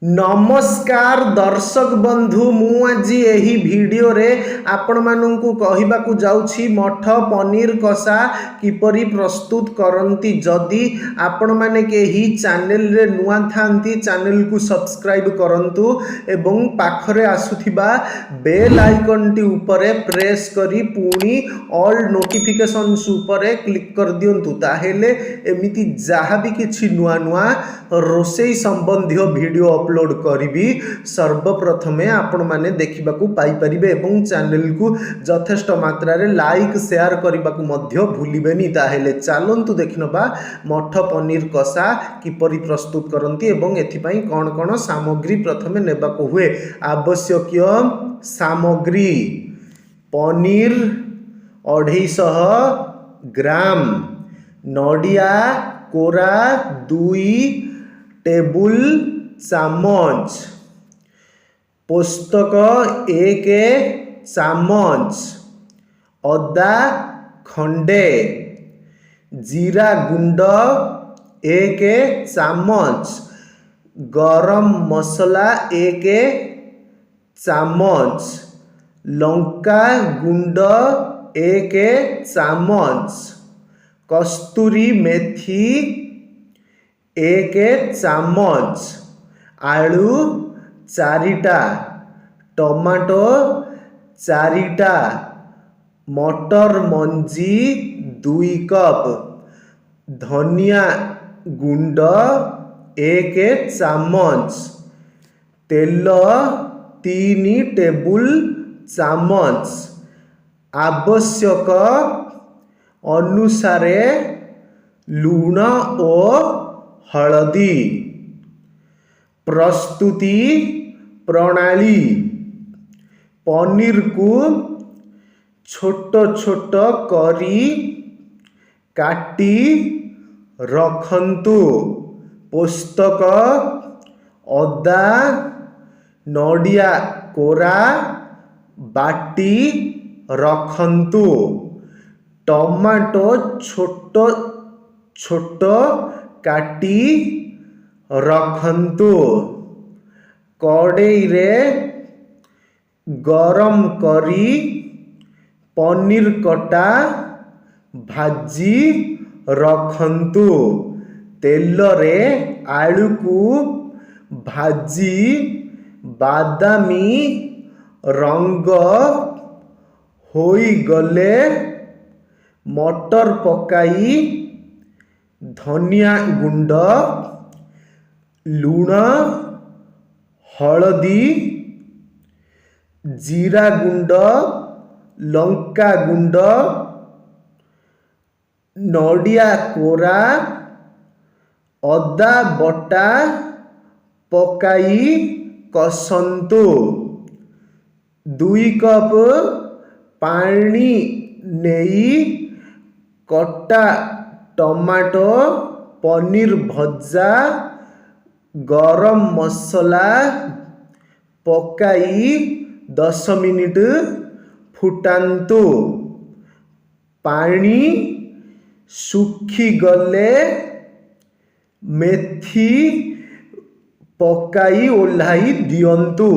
नमस्कार दर्शक बंधु मु आज यही वीडियो रे आपण मानू कहवाकू जाउछि मठ पनीर कषा किपरि प्रस्तुत करंती। जदि आपण माने केही चैनल रे नुआ थांती चैनल को सब्सक्राइब करंतु एवं पाखरे आसुथिबा बेल आइकन टी उपरे प्रेस करी पुणी ऑल नोटिफिकेशंस उपरे क्लिक कर दियंतु। ताहेले एमिति जहाँ भी किछि नुआ नुआ रोषेई संबंधी वीडियो अपलोड करी सर्वप्रथमे आपण माने देखा पाई परिबे एवं चैनल को यथेष्ट मात्रा रे लाइक शेयर करने को मध्य भूलिबेनी। ताहेले चलंतु देखिनबा मठ पनीर कषा किपरि प्रस्तुत करंती एवं एथिपाई कौन कौन सामग्री प्रथमे नेबाको हुए। आवश्यक सामग्री पनीर 250 ग्राम, नडिया कोरा 2 टेबुल चामच, पोस्तक 1 चामच, अदा खंडे, जीरा गुंड 1 चामच, गरम मसला 1 चामच, लंका गुंड 1 चामच, कस्तूरी मेथी 1 चामच, आलू 4टा, टमाटो 4टा, मटर मंजी 2 कप, धनिया गुंड 1 चामच, तेल 3 टेबुल चामच, आवश्यक अनुसारे लूण और हलदी। प्रस्तुति प्रणाली पनीर को छोट छोट करी काटी रखंतु। पोस्तक अदा नडिया कोरा बाटी रखंतु। टमाटो छोट छोट काटी रखंतु। कड़ाई रे गरम करी पनीर कटा भाजी रखंतु। तेल रे आलू को भाजी बादामी रंग होई गले मटर पकाई धनिया गुंड लूण हलदी जीरा गुंड लंका गुंड नडिया कोरा अदा बटा पकाई कसंतु। 2 कप पानी नेई कटा टमाटो पनीर भजा गरम मसला पकाई 10 मिनिट फुटांतु। पानी सुखी गले मेथी पकाई ओल्हाई दियंतु।